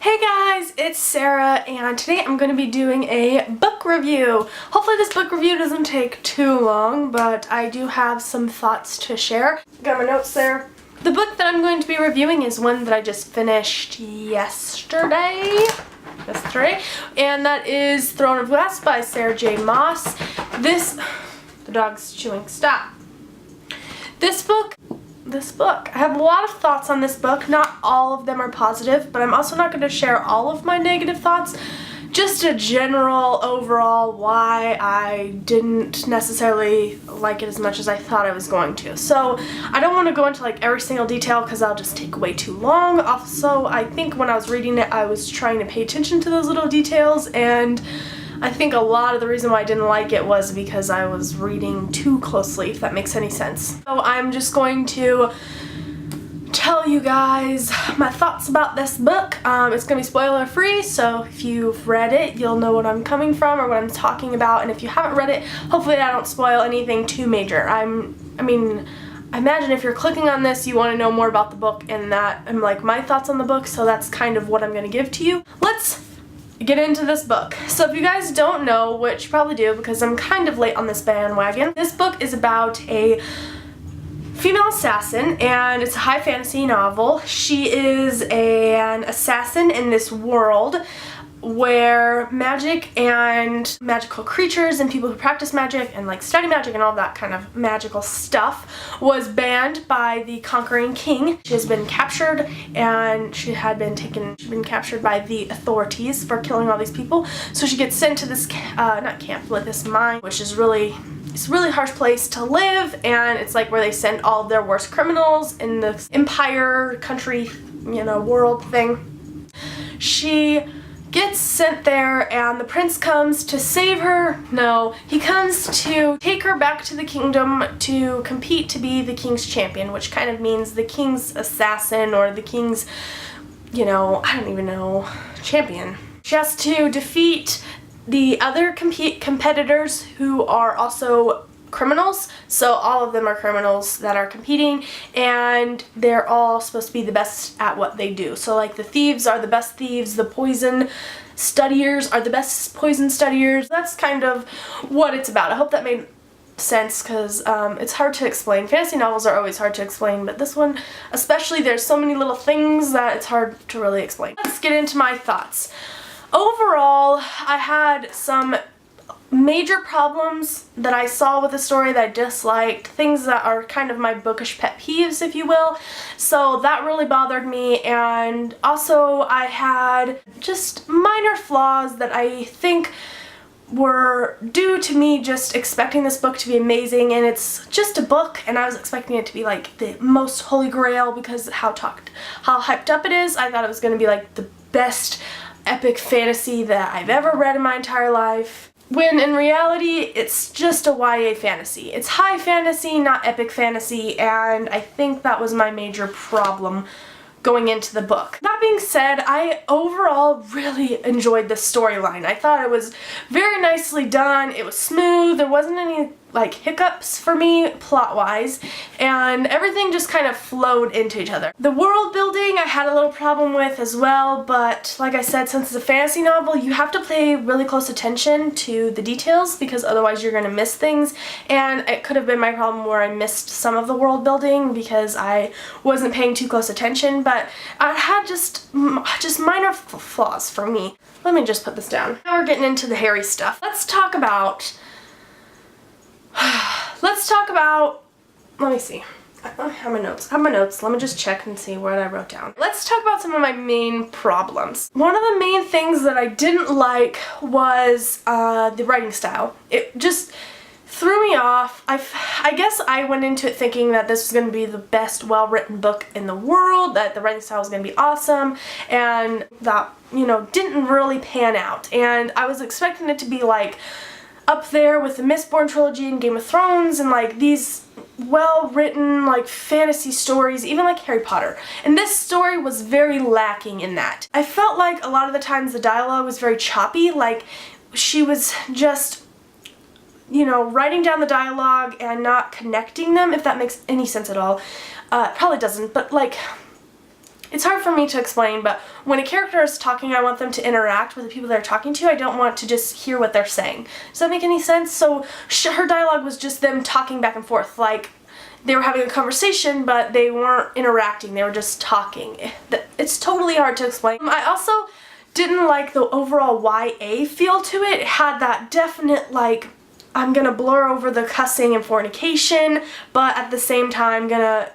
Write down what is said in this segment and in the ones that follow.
Hey guys, it's Sarah, and today I'm going to be doing a book review. Hopefully this book review doesn't take too long, but I do have some thoughts to share. Got my notes there. The book that I'm going to be reviewing is one that I just finished yesterday, and that is Throne of Glass by Sarah J. Maas. The dog's chewing, stop. This book, I have a lot of thoughts on this book. Not all of them are positive, but I'm also not going to share all of my negative thoughts. Just a general overall why I didn't necessarily like it as much as I thought I was going to. So I don't want to go into like every single detail because I'll just take way too long. Also, I think when I was reading it, I was trying to pay attention to those little details, and I think a lot of the reason why I didn't like it was because I was reading too closely, if that makes any sense. So I'm just going to tell you guys my thoughts about this book. It's going to be spoiler free, so if you've read it, you'll know what I'm coming from or what I'm talking about, and if you haven't read it, hopefully I don't spoil anything too major. I imagine if you're clicking on this, you want to know more about the book and that and like my thoughts on the book, so that's kind of what I'm going to give to you. Let's get into this book. So if you guys don't know, which you probably do because I'm kind of late on this bandwagon, this book is about a female assassin, and it's a high fantasy novel. She is an assassin in this world where magic and magical creatures and people who practice magic and like study magic and all that kind of magical stuff was banned by the conquering king. She has been captured, and she'd been captured by the authorities for killing all these people. So she gets sent to this not camp, but this mine, which is it's a really harsh place to live, and it's like where they send all of their worst criminals in the empire, country, world thing. She gets sent there, and the prince comes to save her. No, he comes to take her back to the kingdom to compete to be the king's champion, which kind of means the king's assassin or the king's, I don't even know, champion. She has to defeat the other competitors who are also criminals, so all of them are criminals that are competing, and they're all supposed to be the best at what they do. So like the thieves are the best thieves, the poison studiers are the best poison studiers. That's kind of what it's about. I hope that made sense because it's hard to explain. Fantasy novels are always hard to explain, but this one especially, there's so many little things that it's hard to really explain. Let's get into my thoughts. Overall, I had some major problems that I saw with the story that I disliked, things that are kind of my bookish pet peeves, if you will. So that really bothered me, and also I had just minor flaws that I think were due to me just expecting this book to be amazing, and it's just a book, and I was expecting it to be like the most holy grail because how hyped up it is. I thought it was going to be like the best epic fantasy that I've ever read in my entire life, when in reality it's just a YA fantasy. It's high fantasy, not epic fantasy, and I think that was my major problem going into the book. That being said, I overall really enjoyed the storyline. I thought it was very nicely done. It was smooth. There wasn't any like hiccups for me plot-wise, and everything just kind of flowed into each other. The world building I had a little problem with as well, but like I said, since it's a fantasy novel, you have to pay really close attention to the details because otherwise you're going to miss things, and it could have been my problem where I missed some of the world building because I wasn't paying too close attention, but I had just minor flaws for me. Let me just put this down. Now we're getting into the hairy stuff. Let's talk about, let me see. I have my notes. Let me just check and see what I wrote down. Let's talk about some of my main problems. One of the main things that I didn't like was the writing style. It just threw me off. I guess I went into it thinking that this was going to be the best well-written book in the world, that the writing style was going to be awesome, and that, didn't really pan out. And I was expecting it to be like up there with the Mistborn trilogy and Game of Thrones and like these well-written like fantasy stories, even like Harry Potter. And this story was very lacking in that. I felt like a lot of the times the dialogue was very choppy, like she was just writing down the dialogue and not connecting them, if that makes any sense at all. It probably doesn't, but like it's hard for me to explain, but when a character is talking, I want them to interact with the people they're talking to. I don't want to just hear what they're saying. Does that make any sense? So her dialogue was just them talking back and forth, like they were having a conversation, but they weren't interacting. They were just talking. It's totally hard to explain. I also didn't like the overall YA feel to it. It had that definite, like, I'm gonna blur over the cussing and fornication, but at the same time I'm gonna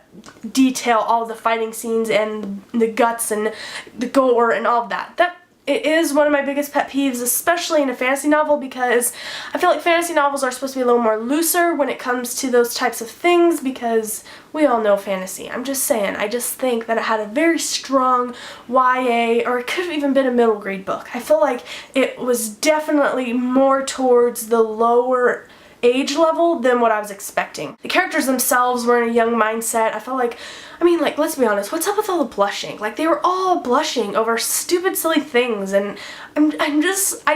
detail all the fighting scenes and the guts and the gore and all of that. It is one of my biggest pet peeves, especially in a fantasy novel, because I feel like fantasy novels are supposed to be a little more looser when it comes to those types of things, because we all know fantasy. I'm just saying, I just think that it had a very strong YA, or it could have even been a middle grade book. I feel like it was definitely more towards the lower age level than what I was expecting. The characters themselves were in a young mindset. I felt like, I mean, like, let's be honest, what's up with all the blushing? Like, they were all blushing over stupid, silly things, and I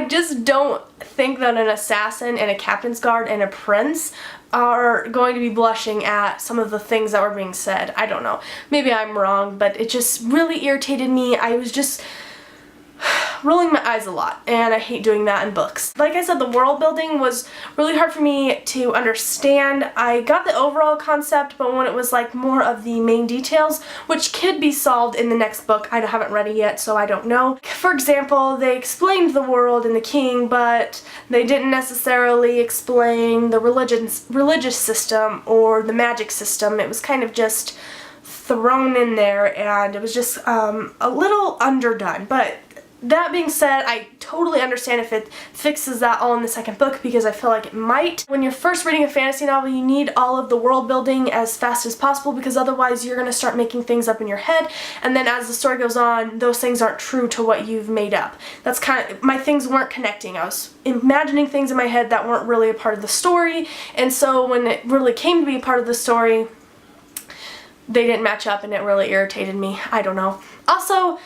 just don't think that an assassin and a captain's guard and a prince are going to be blushing at some of the things that were being said. I don't know. Maybe I'm wrong, but it just really irritated me. I was just rolling my eyes a lot, and I hate doing that in books. Like I said, the world building was really hard for me to understand. I got the overall concept, but when it was like more of the main details, which could be solved in the next book, I haven't read it yet, so I don't know. For example, they explained the world and the king, but they didn't necessarily explain the religious system or the magic system. It was kind of just thrown in there, and it was just a little underdone. But that being said, I totally understand if it fixes that all in the second book, because I feel like it might. When you're first reading a fantasy novel, you need all of the world building as fast as possible, because otherwise you're going to start making things up in your head, and then as the story goes on, those things aren't true to what you've made up. That's kind of, my things weren't connecting. I was imagining things in my head that weren't really a part of the story, and so when it really came to be a part of the story, they didn't match up, and it really irritated me. I don't know. Also,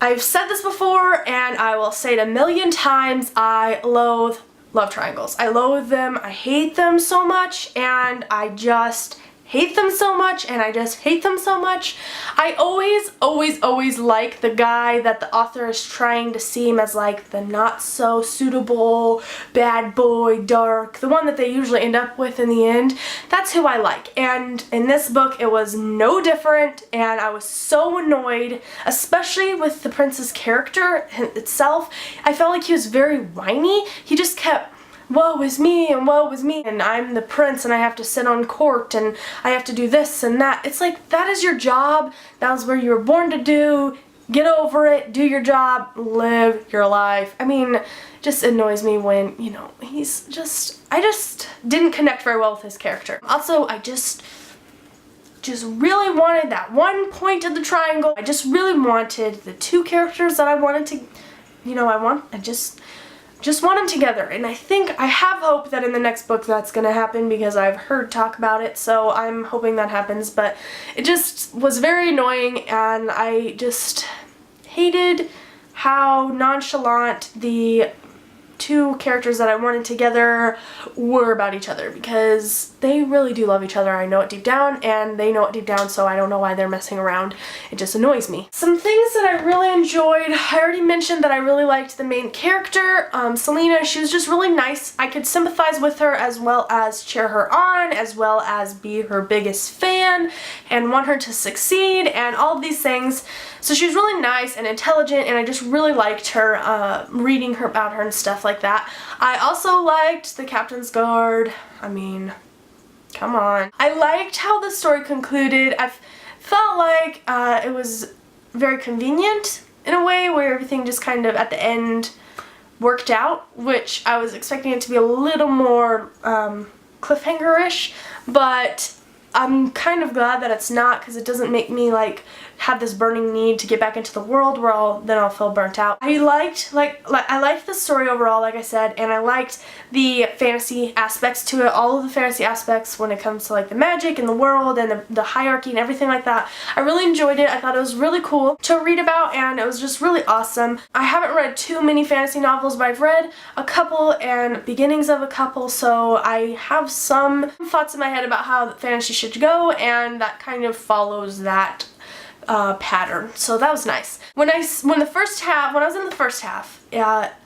I've said this before, and I will say it a million times, I loathe love triangles. I loathe them, I hate them so much, and I just hate them so much, and I just hate them so much. I always like the guy that the author is trying to seem as like the not so suitable bad boy, dark, the one that they usually end up with in the end. That's who I like, and in this book it was no different, and I was so annoyed, especially with the prince's character itself. I felt like he was very whiny. He just kept, woe is me, and woe is me, and I'm the prince, and I have to sit on court, and I have to do this and that. It's like, that is your job. That was where you were born to do. Get over it, do your job, live your life. I mean, it just annoys me when, you know, he's just, I just didn't connect very well with his character. Also, I just really wanted that one point of the triangle. I just really wanted the two characters that I wanted to, you know, I just want them together, and I have hope that in the next book that's gonna happen, because I've heard talk about it, so I'm hoping that happens. But it just was very annoying, and I just hated how nonchalant the two characters that I wanted together were about each other, because they really do love each other. I know it deep down, and they know it deep down, so I don't know why they're messing around. It just annoys me. Some things that I really enjoyed, I already mentioned that I really liked the main character, Selena. She was just really nice. I could sympathize with her, as well as cheer her on, as well as be her biggest fan and want her to succeed, and all of these things. So she was really nice and intelligent, and I just really liked her, reading her about her and stuff like that. I also liked the captain's guard. I mean, come on. I liked how the story concluded. I felt like it was very convenient in a way, where everything just kind of at the end worked out, which I was expecting it to be a little more cliffhanger-ish, but I'm kind of glad that it's not, because it doesn't make me like have this burning need to get back into the world where then I'll feel burnt out. I liked I liked the story overall, like I said, and I liked the fantasy aspects to it, all of the fantasy aspects when it comes to like the magic and the world and the hierarchy and everything like that. I really enjoyed it. I thought it was really cool to read about, and it was just really awesome. I haven't read too many fantasy novels, but I've read a couple and beginnings of a couple, so I have some thoughts in my head about how fantasy should go, and that kind of follows that pattern, so that was nice. When I was in the first half,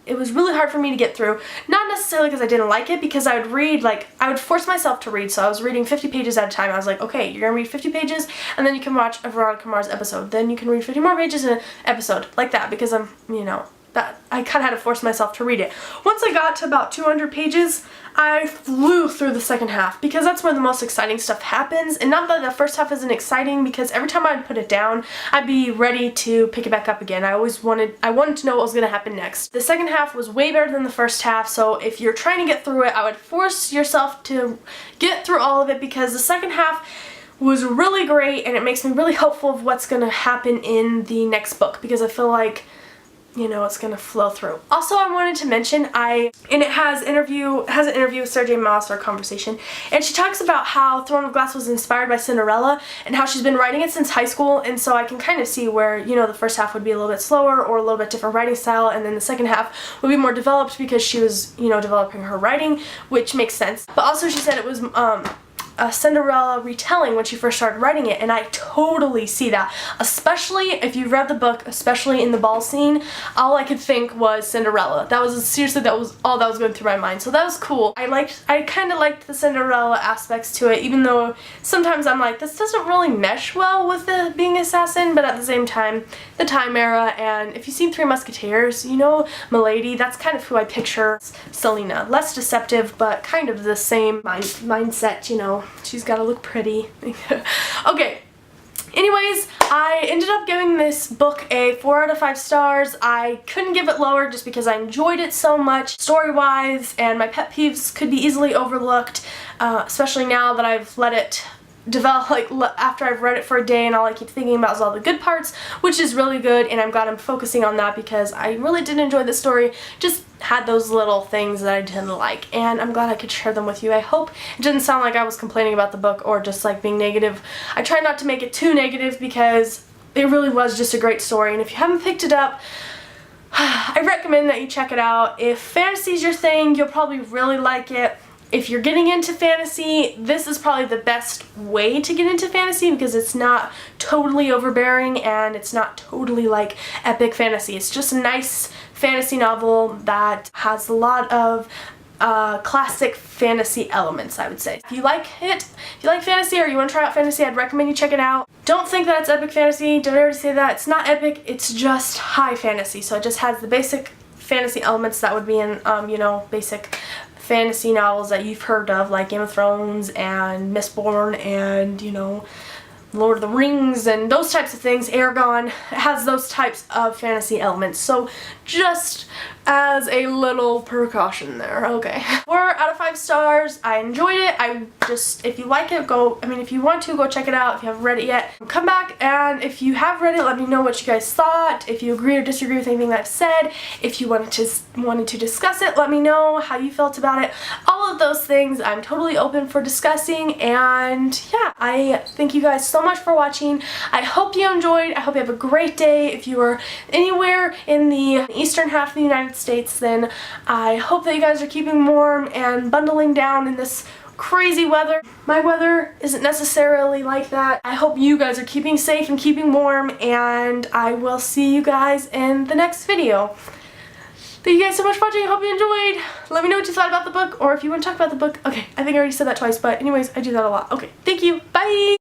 it was really hard for me to get through. Not necessarily because I didn't like it, because I would read, like, I would force myself to read, so I was reading 50 pages at a time. I was like, okay, you're gonna read 50 pages, and then you can watch a Veronica Mars episode. Then you can read 50 more pages in an episode, like that, because I'm, you know, that I kind of had to force myself to read it. Once I got to about 200 pages, I flew through the second half, because that's where the most exciting stuff happens. And not that the first half isn't exciting, because every time I'd put it down, I'd be ready to pick it back up again. I wanted to know what was going to happen next. The second half was way better than the first half, so if you're trying to get through it, I would force yourself to get through all of it, because the second half was really great, and it makes me really hopeful of what's going to happen in the next book, because I feel like, you know, it's gonna flow through. Also, I wanted to mention, it has an interview with Sarah J. Maas, our conversation, and she talks about how Throne of Glass was inspired by Cinderella, and how she's been writing it since high school, and so I can kind of see where, you know, the first half would be a little bit slower, or a little bit different writing style, and then the second half would be more developed, because she was, you know, developing her writing, which makes sense. But also she said it was, a Cinderella retelling when she first started writing it, and I totally see that. Especially if you read the book, especially in the ball scene, all I could think was Cinderella. That was seriously, that was all that was going through my mind. So that was cool. I kind of liked the Cinderella aspects to it, even though sometimes I'm like, this doesn't really mesh well with the being assassin, but at the same time, the time era, and if you've seen Three Musketeers, you know Milady, that's kind of who I picture Selena. Less deceptive, but kind of the same mindset, you know. She's gotta look pretty. Okay. Anyways, I ended up giving this book a 4 out of 5 stars. I couldn't give it lower just because I enjoyed it so much story-wise, and my pet peeves could be easily overlooked, especially now that I've let it develop, like, after I've read it for a day, and all I keep thinking about is all the good parts, which is really good, and I'm glad I'm focusing on that, because I really did enjoy the story, just had those little things that I didn't like, and I'm glad I could share them with you. I hope it didn't sound like I was complaining about the book or just like being negative. I try not to make it too negative, because it really was just a great story, and if you haven't picked it up, I recommend that you check it out. If fantasy's your thing, you'll probably really like it. If you're getting into fantasy, this is probably the best way to get into fantasy, because it's not totally overbearing and it's not totally like epic fantasy. It's just a nice fantasy novel that has a lot of classic fantasy elements, I would say. If you like it, if you like fantasy or you want to try out fantasy, I'd recommend you check it out. Don't think that it's epic fantasy. Don't ever say that. It's not epic, it's just high fantasy. So it just has the basic fantasy elements that would be in, you know, basic fantasy novels that you've heard of, like Game of Thrones and Mistborn and, you know, Lord of the Rings and those types of things. Aragon has those types of fantasy elements. So just as a little precaution there. Okay. 4 out of 5 stars. I enjoyed it. If you like it, if you want to, go check it out if you haven't read it yet. Come back, and if you have read it, let me know what you guys thought. If you agree or disagree with anything that I've said. If you wanted to discuss it, let me know how you felt about it. All of those things I'm totally open for discussing, and yeah, I thank you guys so much for watching. I hope you enjoyed. I hope you have a great day. If you are anywhere in the eastern half of the United States, then I hope that you guys are keeping warm and bundling down in this crazy weather. My weather isn't necessarily like that. I hope you guys are keeping safe and keeping warm, and I will see you guys in the next video. Thank you guys so much for watching. I hope you enjoyed. Let me know what you thought about the book, or if you want to talk about the book. Okay, I think I already said that twice, but anyways, I do that a lot. Okay, thank you. Bye!